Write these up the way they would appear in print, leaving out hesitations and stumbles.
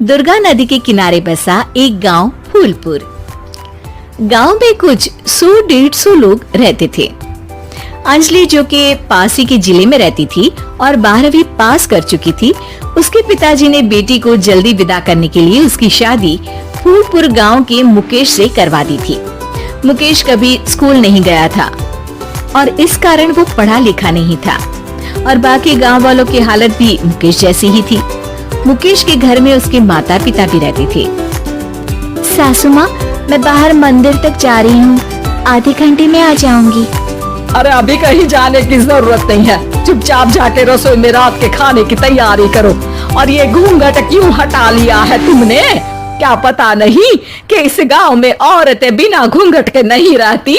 दुर्गा नदी के किनारे बसा एक गांव फूलपुर। गांव में कुछ 100-150 लोग रहते थे। अंजलि, जो कि पास ही के जिले में रहती थी और 12वीं पास कर चुकी थी, उसके पिताजी ने बेटी को जल्दी विदा करने के लिए उसकी शादी फूलपुर गांव के मुकेश से करवा दी थी। मुकेश कभी स्कूल नहीं गया था और इस कारण वो पढ़ा लिखा नहीं था और बाकी गांव वालों की हालत भी मुकेश जैसी ही थी। मुकेश के घर में उसके माता पिता भी रहते थे। सासू माँ, मैं बाहर मंदिर तक जा रही हूँ, आधे घंटे में आ जाऊंगी। अरे अभी कहीं जाने की जरूरत नहीं है, चुपचाप जाके रसोई में रात के खाने की तैयारी करो। और ये घूंघट क्यों हटा लिया है तुमने? क्या पता नहीं कि इस गांव में औरतें बिना घूंघट के नहीं रहती।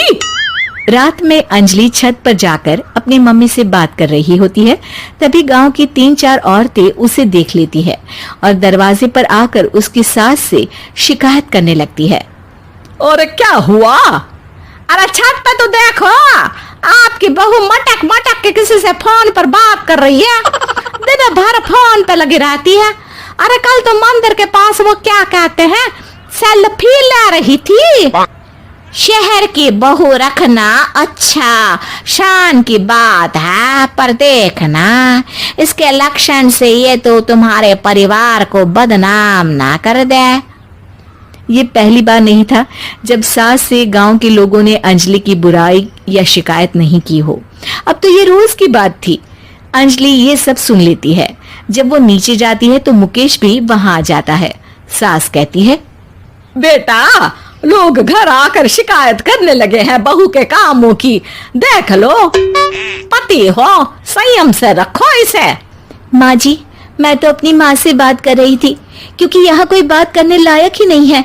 रात में अंजलि छत पर जाकर अपनी मम्मी से बात कर रही होती है। तभी गांव की 3-4 औरतें उसे देख लेती है और दरवाजे पर आकर उसकी सास से शिकायत करने लगती है। और क्या हुआ? अरे छत पे तो देखो, आपकी बहू मटक मटक के किसी से फोन पर बात कर रही है। दिन भर फोन पे लगी रहती है। अरे कल तो मंदिर के पास वो क्या कहते हैं, सेल्फी ले रही थी। शहर की बहू रखना अच्छा शान की बात है, पर देखना इसके लक्षण से ये तो तुम्हारे परिवार को बदनाम ना कर दे। ये पहली बार नहीं था जब सास से गांव के लोगों ने अंजलि की बुराई या शिकायत नहीं की हो। अब तो ये रोज की बात थी। अंजलि ये सब सुन लेती है। जब वो नीचे जाती है तो मुकेश भी वहां आ जाता है। सास कहती है, बेटा, लोग घर आकर शिकायत करने लगे हैं बहू के कामों की। देख लो, पति हो, संयम से रखो इसे। माँ जी, मैं तो अपनी माँ से बात कर रही थी, क्योंकि यहाँ कोई बात करने लायक ही नहीं है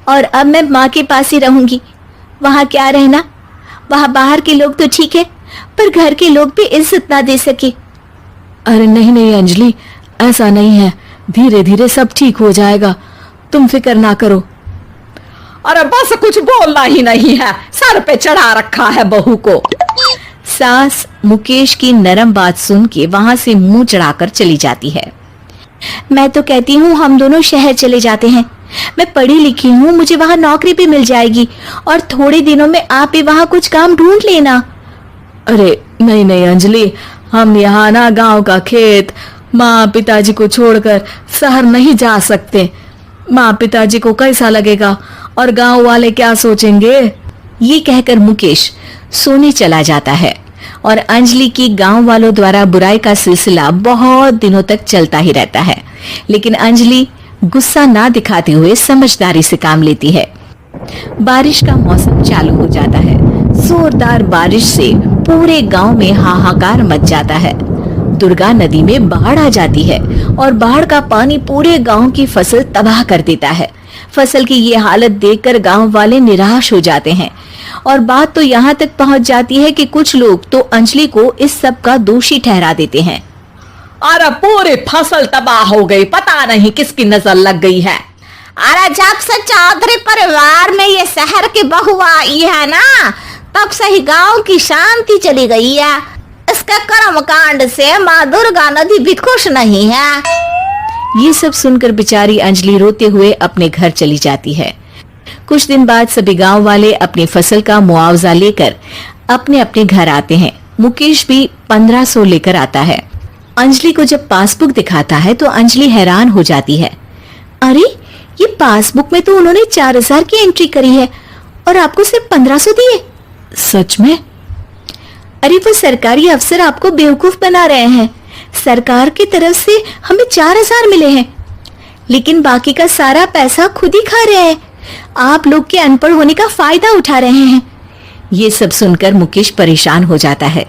और अब मैं माँ के पास ही रहूंगी। वहाँ क्या रहना, वहाँ बाहर के लोग तो ठीक है, पर घर के लोग भी इज्जत ना दे सके। अरे नहीं नहीं अंजलि, ऐसा नहीं है, धीरे धीरे सब ठीक हो जाएगा, तुम फिक्र ना करो। अरे बस कुछ बोलना ही नहीं है, सर पे चढ़ा रखा है बहू को। सास मुकेश की नरम बात सुन के वहां से मुंह चढ़ाकर चली जाती है। मैं तो कहती हूँ हम दोनों शहर चले जाते हैं। मैं पढ़ी लिखी हूँ, मुझे वहाँ नौकरी भी मिल जाएगी और थोड़े दिनों में आप भी वहाँ कुछ काम ढूंढ लेना। अरे नहीं नहीं अंजलि, हम यहाँ ना गांव का खेत, माँ पिताजी को छोड़कर शहर नहीं जा सकते। माँ पिताजी को कैसा लगेगा और गांव वाले क्या सोचेंगे? ये कहकर मुकेश सोने चला जाता है और अंजलि की गांव वालों द्वारा बुराई का सिलसिला बहुत दिनों तक चलता ही रहता है। लेकिन अंजलि गुस्सा ना दिखाते हुए समझदारी से काम लेती है। बारिश का मौसम चालू हो जाता है। जोरदार बारिश से पूरे गांव में हाहाकार मच जाता है। दुर्गा नदी में बाढ़ आ जाती है और बाढ़ का पानी पूरे गांव की फसल तबाह कर देता है। फसल की ये हालत देखकर गांव वाले निराश हो जाते हैं और बात तो यहाँ तक पहुँच जाती है कि कुछ लोग तो अंजलि को इस सब का दोषी ठहरा देते हैं। अरे पूरी फसल तबाह हो गई, पता नहीं किसकी नजर लग गई है। अरे जब से चौधरी परिवार में ये शहर की बहू आई है ना, तब से ही गांव की शांति चली गई है। इसके कर्म कांड से माँ दुर्गा नदी भी खुश नहीं है। ये सब सुनकर बेचारी अंजलि रोते हुए अपने घर चली जाती है। कुछ दिन बाद सभी गांव वाले अपनी फसल का मुआवजा लेकर अपने अपने घर आते हैं। मुकेश भी 1500 लेकर आता है। अंजलि को जब पासबुक दिखाता है तो अंजलि हैरान हो जाती है। अरे, ये पासबुक में तो उन्होंने 4000 की एंट्री करी है और आपको सिर्फ 1500 दिए। सच में? अरे वो सरकारी अफसर आपको बेवकूफ बना रहे हैं। सरकार की तरफ से हमें 4000 मिले हैं, लेकिन बाकी का सारा पैसा खुद ही खा रहे हैं। आप लोग के अनपढ़ होने का फायदा उठा रहे हैं। ये सब सुनकर मुकेश परेशान हो जाता है,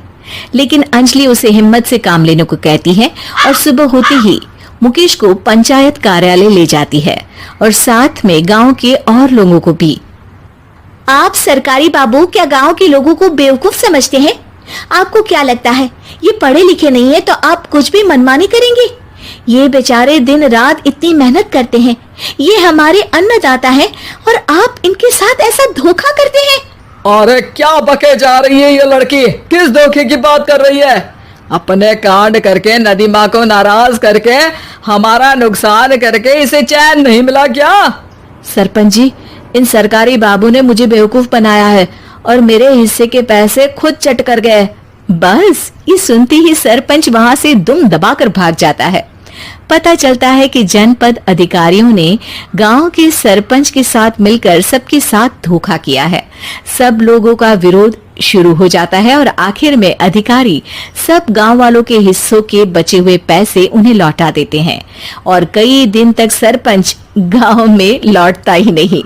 लेकिन अंजलि उसे हिम्मत से काम लेने को कहती है और सुबह होते ही मुकेश को पंचायत कार्यालय ले जाती है और साथ में गांव के और लोगों को भी। आप सरकारी बाबू क्या गांव के लोगों को बेवकूफ समझते हैं? आपको क्या लगता है ये पढ़े लिखे नहीं है तो आप कुछ भी मनमानी करेंगे? ये बेचारे दिन रात इतनी मेहनत करते हैं, ये हमारे अन्नदाता हैं और आप इनके साथ ऐसा धोखा करते हैं। अरे क्या बके जा रही है ये लड़की, किस धोखे की बात कर रही है? अपने कांड करके नदी माँ को नाराज करके हमारा नुकसान करके इसे चैन नहीं मिला क्या? सरपंच जी, इन सरकारी बाबू ने मुझे बेवकूफ बनाया है और मेरे हिस्से के पैसे खुद चट कर गए। बस ये सुनते ही सरपंच वहां से दुम दबाकर भाग जाता है। पता चलता है कि जनपद अधिकारियों ने गांव के सरपंच के साथ मिलकर सबके साथ धोखा किया है। सब लोगों का विरोध शुरू हो जाता है और आखिर में अधिकारी सब गांव वालों के हिस्सों के बचे हुए पैसे उन्हें लौटा देते हैं और कई दिन तक सरपंच गांव में लौटता ही नहीं।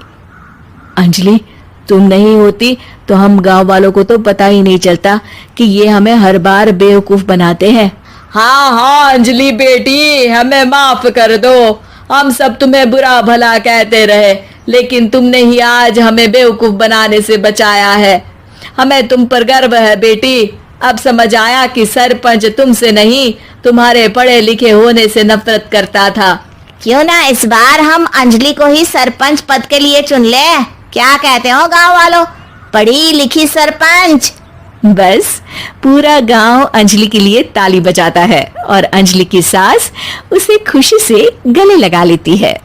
अंजलि, तुम नहीं होती तो हम गांव वालों को तो पता ही नहीं चलता कि ये हमें हर बार बेवकूफ बनाते हैं। हाँ हाँ अंजलि बेटी, हमें माफ कर दो। हम सब तुम्हें बुरा भला कहते रहे, लेकिन तुमने ही आज हमें बेवकूफ बनाने से बचाया है। हमें तुम पर गर्व है बेटी। अब समझ आया कि सरपंच तुमसे नहीं, तुम्हारे पढ़े लिखे होने से नफरत करता था। क्यों ना इस बार हम अंजलि को ही सरपंच पद के लिए चुन ले? क्या कहते हो गांव वालों? पढ़ी लिखी सरपंच। बस पूरा गांव अंजलि के लिए ताली बजाता है और अंजलि की सास उसे खुशी से गले लगा लेती है।